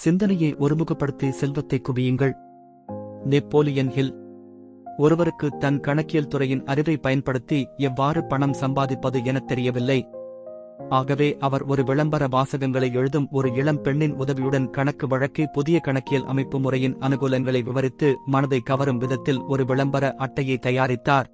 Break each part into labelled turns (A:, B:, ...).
A: சிந்தனையை ஒருமுகப்படுத்தி செல்வத்தை குவியுங்கள். Napoleon hill. ஒருவருக்கு தன் கணக்கியல் துறையின் அறிவை பயன்படுத்தி எவ்வாறு பணம் சம்பாதிப்பது எனத் தெரியவில்லை. ஆகவே அவர் ஒரு விளம்பர வாசகங்களை எழுதும் ஒரு இளம் பெண்ணின் உதவியுடன் கணக்கு வழக்கை புதிய கணக்கியல் அமைப்பு முறையின் அனுகூலங்களை விவரித்து மனதை கவரும் விதத்தில் ஒரு விளம்பர அட்டையை தயாரித்தார்.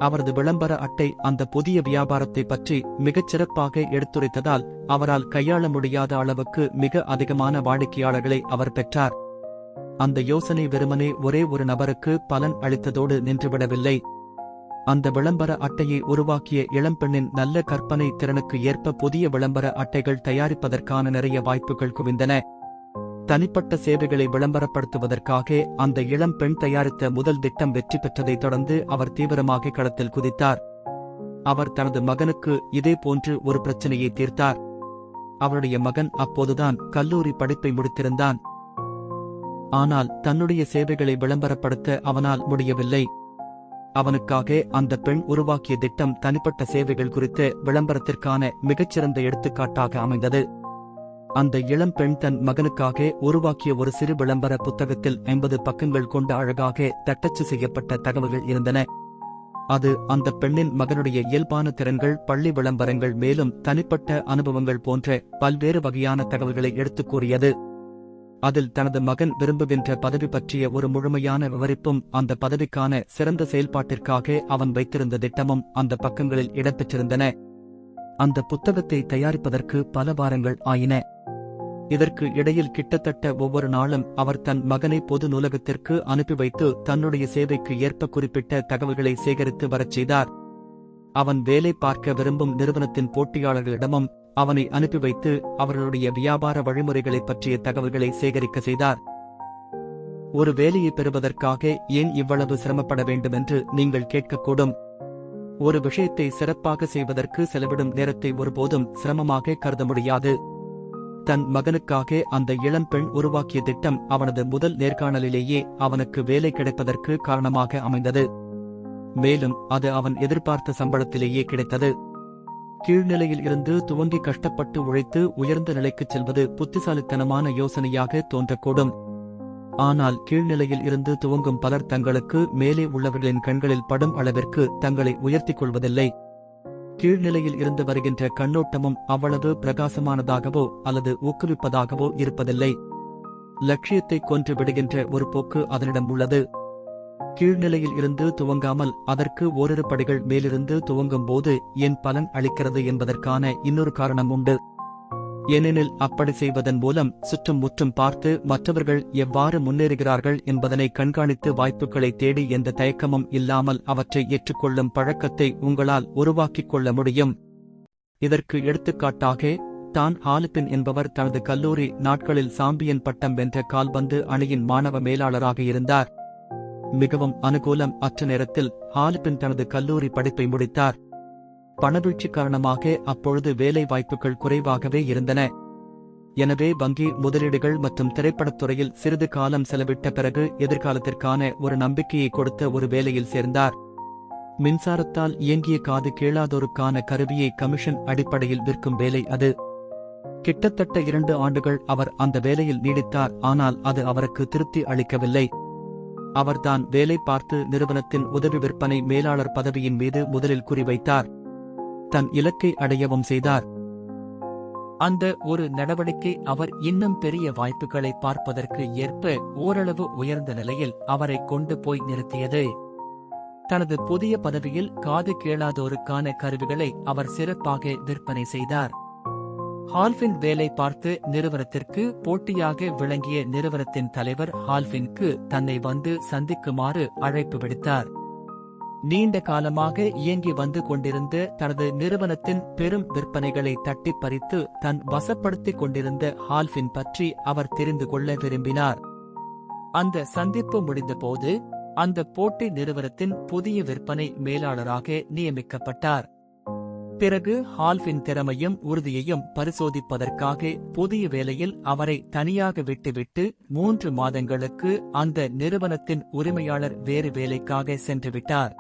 A: அவரது விளம்பர அட்டை அந்த புதிய வியாபாரத்தை பற்றி மிகச் சிறப்பாக எடுத்துரைத்ததால் அவரால் கையாள முடியாத அளவுக்கு மிக அதிகமான வாடிக்கையாளர்களை அவர் பெற்றார். அந்த யோசனை வெறுமனே ஒரே ஒரு நபருக்கு பலன் அளித்ததோடு நின்றுவிடவில்லை. அந்த விளம்பர அட்டையை உருவாக்கிய இளம்பெண்ணின் நல்ல கற்பனை திறனுக்கு ஏற்ப புதிய விளம்பர அட்டைகள் தயாரிப்பதற்கான நிறைய வாய்ப்புகள் குவிந்தன. தனிப்பட்ட சேவைகளை விளம்பரப்படுத்துவதற்காக அந்த இளம் பெண் தயாரித்த முதல் திட்டம் வெற்றி பெற்றதைத் தொடர்ந்து அவர் தீவிரமாக களத்தில் குதித்தார். அவர் தனது மகனுக்கு இதே போன்று ஒரு பிரச்சனையை தீர்த்தார். அவருடைய மகன் அப்போதுதான் கல்லூரி படிப்பை முடித்திருந்தான். ஆனால் தன்னுடைய சேவைகளை விளம்பரப்படுத்த அவனால் முடியவில்லை. அவனுக்காக அந்த பெண் உருவாக்கிய திட்டம் தனிப்பட்ட சேவைகள் குறித்த விளம்பரத்திற்கான மிகச்சிறந்த எடுத்துக்காட்டாக அமைந்தது. அந்த இளம் பெண் தன் மகனுக்காக உருவாக்கிய ஒரு சிறு விளம்பர புத்தகத்தில் 50 பக்கங்கள் கொண்ட அழகாக தட்டச்சு செய்யப்பட்ட தகவல்கள் இருந்தன. அது அந்த பெண்ணின் மகனுடைய இயல்பான திறன்கள், பள்ளி விளம்பரங்கள், மேலும் தனிப்பட்ட அனுபவங்கள் போன்ற பல்வேறு வகையான தகவல்களை எடுத்துக் கூறியது. அதில் தனது மகன் விரும்புகின்ற பதவி பற்றிய ஒரு முழுமையான விவரிப்பும் அந்த பதவிக்கான சிறந்த செயல்பாட்டிற்காக அவன் வைத்திருந்த திட்டமும் அந்த பக்கங்களில் இடம்பெற்றிருந்தன. அந்த புத்தகத்தை தயாரிப்பதற்கு பல வாரங்கள் ஆயின. இதற்கு இடையில் கிட்டத்தட்ட ஒவ்வொரு நாளும் அவர் தன் மகனை பொது நூலகத்திற்கு அனுப்பி வைத்து தன்னுடைய சேவைக்கு ஏற்ப குறிப்பிட்ட தகவல்களை சேகரித்து வரச் செய்தார். அவன் வேலை பார்க்க விரும்பும் நிறுவனத்தின் போட்டியாளர்களிடமும் அவனை அனுப்பி வைத்து அவர்களுடைய வியாபார வழிமுறைகளை பற்றிய தகவல்களை சேகரிக்க செய்தார். ஒரு வேலையை பெறுவதற்காக ஏன் இவ்வளவு சிரமப்பட வேண்டும் என்று நீங்கள் கேட்கக்கூடும். ஒரு விஷயத்தை சிறப்பாக செய்வதற்கு செலவிடும் நேரத்தை ஒருபோதும் சிரமமாக கருத முடியாது. தன் மகனுக்காக அந்த இளம் பெண் உருவாக்கிய திட்டம் அவனது முதல் நேர்காணலிலேயே அவனுக்கு வேலை கிடைப்பதற்கு காரணமாக அமைந்தது. மேலும் அது அவன் எதிர்பார்த்த சம்பளத்திலேயே கிடைத்தது. கீழ்நிலையில் இருந்து துவங்கி கஷ்டப்பட்டு உழைத்து உயர்ந்த நிலைக்குச் செல்வது புத்திசாலித்தனமான யோசனையாக தோன்றக்கூடும். ஆனால் கீழ்நிலையில் இருந்து துவங்கும் பலர் தங்களுக்கு மேலே உள்ளவர்களின் கண்களில் படும் அளவிற்கு தங்களை உயர்த்திக் கொள்வதில்லை. கீழ்நிலையில் இருந்து வருகின்ற கண்ணோட்டமும் அவ்வளவு பிரகாசமானதாகவோ அல்லது ஊக்குவிப்பதாகவோ இருப்பதில்லை. லட்சியத்தை கொன்று விடுகின்ற ஒரு போக்கு அதனிடம் உள்ளது. கீழ்நிலையில் இருந்து துவங்காமல் அதற்கு ஓரிரு படிகள் மேலிருந்து துவங்கும் போது ஏன் பலன் அளிக்கிறது என்பதற்கான இன்னொரு காரணம் உண்டு. ஏனெனில் அப்படி செய்வதன் மூலம் சுற்றும் முற்றும் பார்த்து மற்றவர்கள் எவ்வாறு முன்னேறுகிறார்கள் என்பதனை கண்காணித்து வாய்ப்புகளை தேடி எந்த தயக்கமும் இல்லாமல் அவற்றை ஏற்றுக்கொள்ளும் பழக்கத்தை உங்களால் உருவாக்கிக் கொள்ள முடியும். இதற்கு எடுத்துக்காட்டாக டான் ஹாலிபின் என்பவர் தனது கல்லூரி நாட்களில் சாம்பியன் பட்டம் வென்ற கால்பந்து அணியின் மாணவ மேலாளராக இருந்தார். மிகவும் அனுகூலம் அற்ற நேரத்தில் ஹாலிபின் தனது கல்லூரி படிப்பை முடித்தார். பணவீழ்ச்சி காரணமாக அப்பொழுது வேலை வாய்ப்புகள் குறைவாகவே இருந்தன. எனவே வங்கி முதலீடுகள் மற்றும் திரைப்படத்துறையில் சிறிது காலம் செலவிட்ட பிறகு எதிர்காலத்திற்கான ஒரு நம்பிக்கையை கொடுத்த ஒரு வேலையில் சேர்ந்தார். மின்சாரத்தால் இயங்கிய காது கேளாதோருக்கான கருவியை கமிஷன் அடிப்படையில் விற்கும் வேலை அது. கிட்டத்தட்ட 2 ஆண்டுகள் அவர் அந்த வேலையில் நீடித்தார். ஆனால் அது அவருக்கு திருப்தி அளிக்கவில்லை. அவர்தான் வேலை பார்த்து நிறுவனத்தின் உதவி விற்பனை மேலாளர் பதவியின் மீது முதலில் குறிவைத்தார். தன் இலக்கை அடையவும் செய்தார். அந்த ஒரு நடவடிக்கை அவர் இன்னும் பெரிய வாய்ப்புகளை பார்ப்பதற்கு ஏற்ப ஓரளவு உயர்ந்த நிலையில் அவரை கொண்டு போய் நிறுத்தியது. தனது புதிய பதவியில் காது கேளாதோருக்கான கருவிகளை அவர் சிறப்பாக விற்பனை செய்தார். ஹால்பின் வேலை பார்த்து நிறுவனத்திற்கு போட்டியாக விளங்கிய நிறுவனத்தின் தலைவர் ஹால்பின்க்கு தன்னை வந்து சந்திக்குமாறு அழைப்பு விடுத்தார். நீண்ட காலமாக இயங்கி வந்து கொண்டிருந்த தனது நிறுவனத்தின் பெரும் விற்பனைகளை தட்டி பறித்து தன் வசப்படுத்திக் கொண்டிருந்த ஹால்பின் பற்றி அவர் தெரிந்து கொள்ள விரும்பினார். அந்த சந்திப்பு முடிந்தபோது அந்த போட்டி நிறுவனத்தின் புதிய விற்பனை மேலாளராக நியமிக்கப்பட்டார். பிறகு ஹால்பின் திறமையும் உறுதியையும் பரிசோதிப்பதற்காக புதிய வேலையில் அவரை தனியாக விட்டுவிட்டு 3 மாதங்களுக்கு அந்த நிறுவனத்தின் உரிமையாளர் வேறு வேலைக்காக சென்றுவிட்டார்.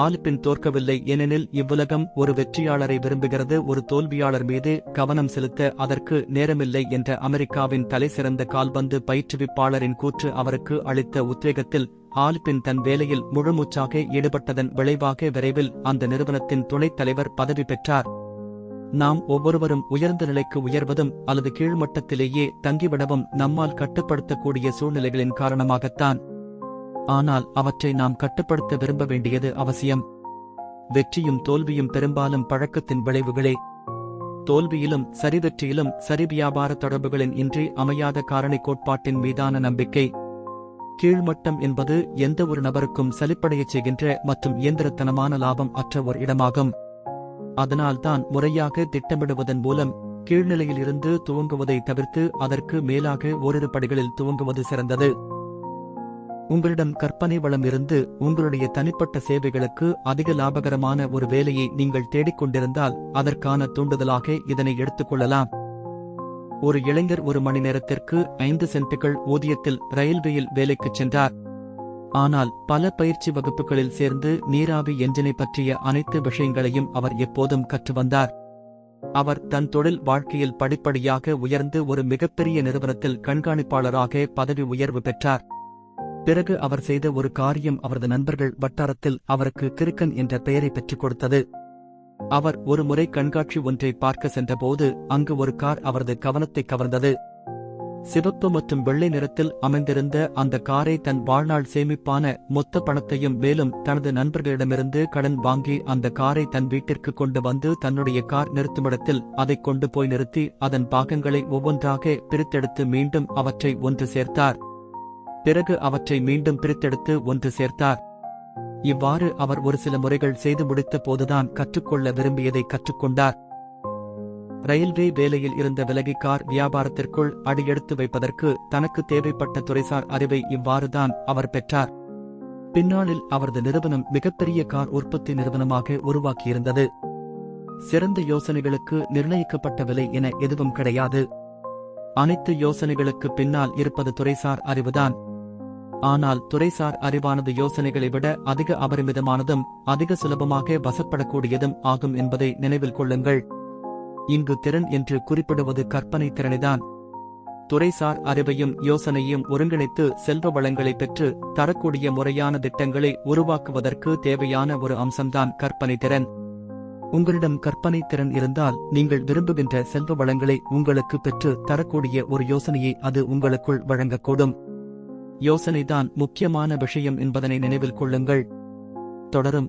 A: ஆலிப்பின் தோற்கவில்லை, ஏனெனில் இவ்வுலகம் ஒரு வெற்றியாளரை விரும்புகிறது, ஒரு தோல்வியாளர் மீது கவனம் செலுத்த அதற்கு நேரமில்லை என்ற அமெரிக்காவின் தலைசிறந்த கால்பந்து பயிற்றுவிப்பாளரின் கூற்று அவருக்கு அளித்த உத்வேகத்தில் ஆலிப்பின் தன் வேலையில் முழுமூச்சாக ஈடுபட்டதன் விளைவாக விரைவில் அந்த நிறுவனத்தின் துணைத் தலைவர் பதவி பெற்றார். நாம் ஒவ்வொருவரும் உயர்ந்த நிலைக்கு உயர்வதும் அல்லது கீழ்மட்டத்திலேயே தங்கிவிடவும் நம்மால் கட்டுப்படுத்தக்கூடிய சூழ்நிலைகளின் காரணமாகத்தான். ஆனால் அவற்றை நாம் கட்டுப்படுத்த விரும்ப வேண்டியது அவசியம். வெற்றியும் தோல்வியும் பெரும்பாலும் பழக்கத்தின் விளைவுகளே. தோல்வியிலும் சரிவெற்றியிலும் சரி வியாபார தொடர்புகளின் இன்றி அமையாத காரணி கோட்பாட்டின் மீதான நம்பிக்கை. கீழ்மட்டம் என்பது எந்த ஒரு நபருக்கும் சலிப்படையச் செய்கின்ற மற்றும் இயந்திரத்தனமான லாபம் அற்ற ஒரு இடமாகும். அதனால்தான் முறையாக திட்டமிடுவதன் மூலம் கீழ்நிலையில் இருந்து துவங்குவதை தவிர்த்து அதற்கு மேலாக ஓரிரு படிகளில் துவங்குவது சிறந்தது. உங்களிடம் கற்பனை வளம் இருந்து உங்களுடைய தனிப்பட்ட சேவைகளுக்கு அதிக லாபகரமான ஒரு வேலையை நீங்கள் தேடிக்கொண்டிருந்தால் அதற்கான தூண்டுதலாக இதனை எடுத்துக்கொள்ளலாம். ஒரு இளைஞர் 1 மணி நேரத்திற்கு 5 சென்ட்டுகள் ஊதியத்தில் ரயில்வேயில் வேலைக்குச் சென்றார். ஆனால் பல பயிற்சி வகுப்புகளில் சேர்ந்து நீராவி என்ஜினை பற்றிய அனைத்து விஷயங்களையும் அவர் எப்போதும் கற்று வந்தார். அவர் தன் தொழில் வாழ்க்கையில் படிப்படியாக உயர்ந்து ஒரு மிகப்பெரிய நிறுவனத்தில் கண்காணிப்பாளராக பதவி உயர்வு பெற்றார். பிறகு அவர் செய்த ஒரு காரியம் அவரது நண்பர்கள் வட்டாரத்தில் அவருக்கு கிறுக்கன் என்ற பெயரை பெற்றுக் கொடுத்தது. அவர் ஒரு முறை கண்காட்சி ஒன்றை பார்க்க சென்றபோது அங்கு ஒரு கார் அவரது கவனத்தை கவர்ந்தது. சிவப்பு மற்றும் வெள்ளை நிறத்தில் அமைந்திருந்த அந்த காரை தன் வாழ்நாள் சேமிப்பான மொத்த பணத்தையும் மேலும் தனது நண்பர்களிடமிருந்து கடன் வாங்கி அந்த காரை தன் வீட்டிற்கு கொண்டு வந்து தன்னுடைய கார் நிறுத்துமிடத்தில் அதை கொண்டு போய் நிறுத்தி அதன் பாகங்களை ஒவ்வொன்றாக பிரித்தெடுத்து மீண்டும் அவற்றை ஒன்று சேர்த்தார். பிறகு அவற்றை மீண்டும் பிரித்தெடுத்து ஒன்று சேர்த்தார். இவ்வாறு அவர் ஒரு சில முறைகள் செய்து முடித்த போதுதான் கற்றுக்கொள்ள விரும்பியதை கற்றுக்கொண்டார். ரயில்வே வேலையில் இருந்த விலகி கார் வியாபாரத்திற்குள் அடியெடுத்து வைப்பதற்கு தனக்கு தேவைப்பட்ட துறைசார் அறிவை இவ்வாறுதான் அவர் பெற்றார். பின்னாளில் அவரது நிறுவனம் மிகப்பெரிய கார் உற்பத்தி நிறுவனமாக உருவாக்கியிருந்தது. சிறந்த யோசனைகளுக்கு நிர்ணயிக்கப்பட்ட விலை என எதுவும் கிடையாது. அனைத்து யோசனைகளுக்கு பின்னால் இருப்பது துறைசார் அறிவுதான். ஆனால் துறைசார் அறிவானது யோசனைகளை விட அதிக அபரிமிதமானதும் அதிக சுலபமாக வசப்படக்கூடியதும் ஆகும் என்பதை நினைவில் கொள்ளுங்கள். இங்கு திறன் என்று குறிப்பிடுவது கற்பனை திறனைதான். துறைசார் அறிவையும் யோசனையும் ஒருங்கிணைத்து செல்வ வளங்களை பெற்று தரக்கூடிய முறையான திட்டங்களை உருவாக்குவதற்கு தேவையான ஒரு அம்சம்தான் கற்பனை திறன். உங்களிடம் கற்பனை திறன் இருந்தால் நீங்கள் விரும்புகின்ற செல்வ வளங்களை உங்களுக்கு பெற்று தரக்கூடிய ஒரு யோசனையை அது உங்களுக்குள் வழங்கக்கூடும். யோசனைதான் முக்கியமான விஷயம் என்பதனை நினைவில் கொள்ளுங்கள். தொடரும்.